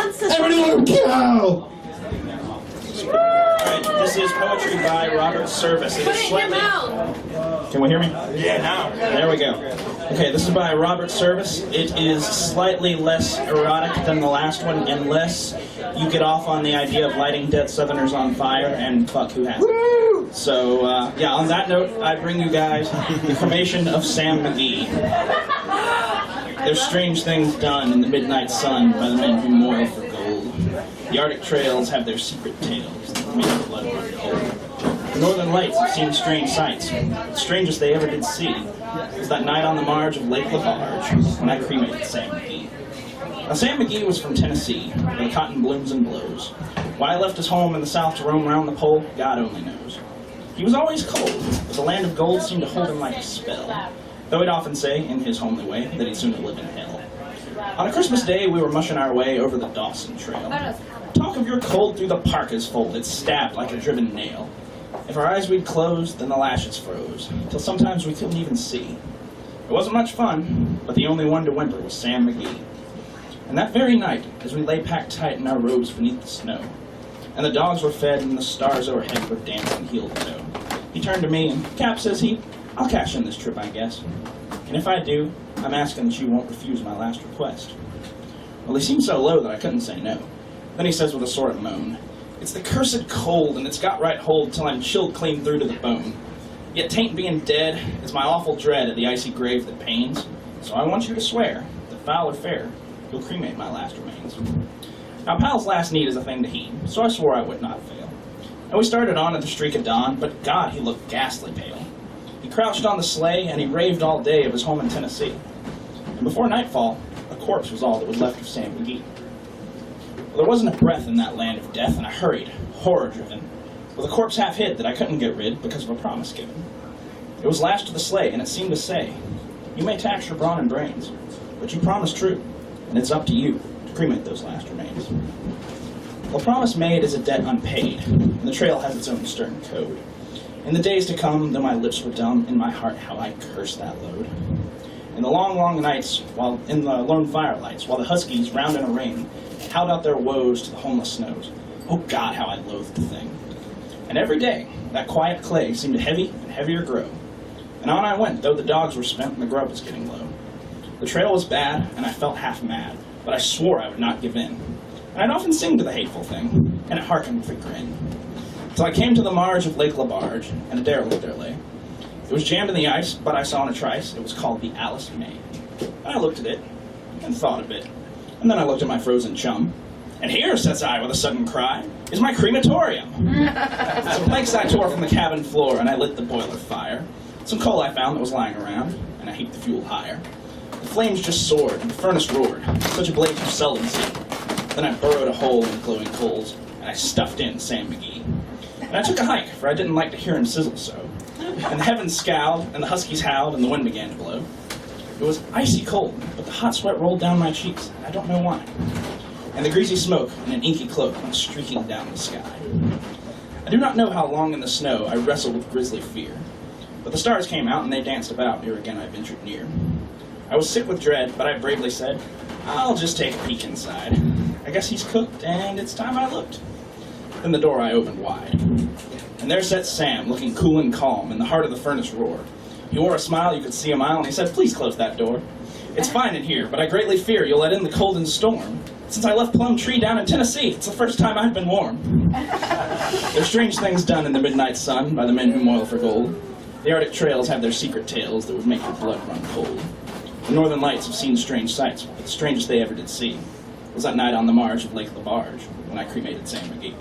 Everyone go! Alright, this is poetry by Robert Service. It is slightly... Can we hear me? Yeah, now. There we go. Okay, this is by Robert Service. It is slightly less erotic than the last one, unless you get off on the idea of lighting dead Southerners on fire, and fuck, who hasn't? So, yeah, on that note, I bring you guys the Cremation of Sam McGee. There's strange things done in the midnight sun by the men who moil for gold. The Arctic trails have their secret tales that make the blood run cold. The northern lights have seen strange sights. The strangest they ever did see was that night on the marge of Lake LaBarge when I cremated Sam McGee. Now, Sam McGee was from Tennessee, where the cotton blooms and blows. Why he left his home in the south to roam around the pole, God only knows. He was always cold, but the land of gold seemed to hold him like a spell, though he'd often say, in his homely way, that he'd sooner live in hell. On a Christmas day, we were mushing our way over the Dawson Trail. Talk of your cold through the parka's fold, it stabbed like a driven nail. If our eyes we'd closed, then the lashes froze, till sometimes we couldn't even see. It wasn't much fun, but the only one to whimper was Sam McGee. And that very night, as we lay packed tight in our robes beneath the snow, and the dogs were fed and the stars overhead were dancing heel to toe, he turned to me and, "Cap," says he, "I'll cash in this trip, I guess. And if I do, I'm asking that you won't refuse my last request." Well, he seemed so low that I couldn't say no. Then he says with a sort of moan, "It's the cursed cold, and it's got right hold till I'm chilled clean through to the bone. Yet tain't being dead, it's my awful dread of the icy grave that pains. So I want you to swear that foul or fair, you'll cremate my last remains." Now, Pal's last need is a thing to heed, so I swore I would not fail. And we started on at the streak of dawn, but God, he looked ghastly pale. He crouched on the sleigh, and he raved all day of his home in Tennessee. And before nightfall, a corpse was all that was left of Sam McGee. Well, there wasn't a breath in that land of death, and I hurried, horror-driven, with a corpse half hid that I couldn't get rid because of a promise given. It was lashed to the sleigh, and it seemed to say, "You may tax your brawn and brains, but you promised true, and it's up to you to cremate those last remains." Well, promise made is a debt unpaid, and the trail has its own stern code. In the days to come, though my lips were dumb, in my heart how I cursed that load. In the long, long nights, while in the lone firelights, while the huskies, round in a ring, howled out their woes to the homeless snows, oh God, how I loathed the thing. And every day, that quiet clay seemed to heavy and heavier grow. And on I went, though the dogs were spent and the grub was getting low. The trail was bad, and I felt half mad, but I swore I would not give in. And I'd often sing to the hateful thing, and it hearkened with a grin. Till I came to the marge of Lake LaBarge, and a derelict there lay. It was jammed in the ice, but I saw in a trice, it was called the Alice May. And I looked at it, and thought a bit. And then I looked at my frozen chum. "And here," says I with a sudden cry, "is my crematorium." Some planks I tore from the cabin floor, and I lit the boiler fire. Some coal I found that was lying around, and I heaped the fuel higher. The flames just soared, and the furnace roared, such a blaze you seldom see. Then I burrowed a hole in the glowing coals, and I stuffed in Sam McGee. And I took a hike, for I didn't like to hear him sizzle so. And the heavens scowled, and the huskies howled, and the wind began to blow. It was icy cold, but the hot sweat rolled down my cheeks, and I don't know why. And the greasy smoke and an inky cloak went streaking down the sky. I do not know how long in the snow I wrestled with grisly fear, but the stars came out and they danced about ere again I ventured near. I was sick with dread, but I bravely said, "I'll just take a peek inside. I guess he's cooked, and it's time I looked." Then the door I opened wide, and there sat Sam, looking cool and calm, and the heart of the furnace roared. He wore a smile you could see a mile, and he said, "Please close that door. It's fine in here, but I greatly fear you'll let in the cold and storm. Since I left Plum Tree down in Tennessee, it's the first time I've been warm." There's strange things done in the midnight sun by the men who moil for gold. The Arctic trails have their secret tales that would make your blood run cold. The northern lights have seen strange sights, but the strangest they ever did see was that night on the marge of Lake LaBarge when I cremated Sam McGee.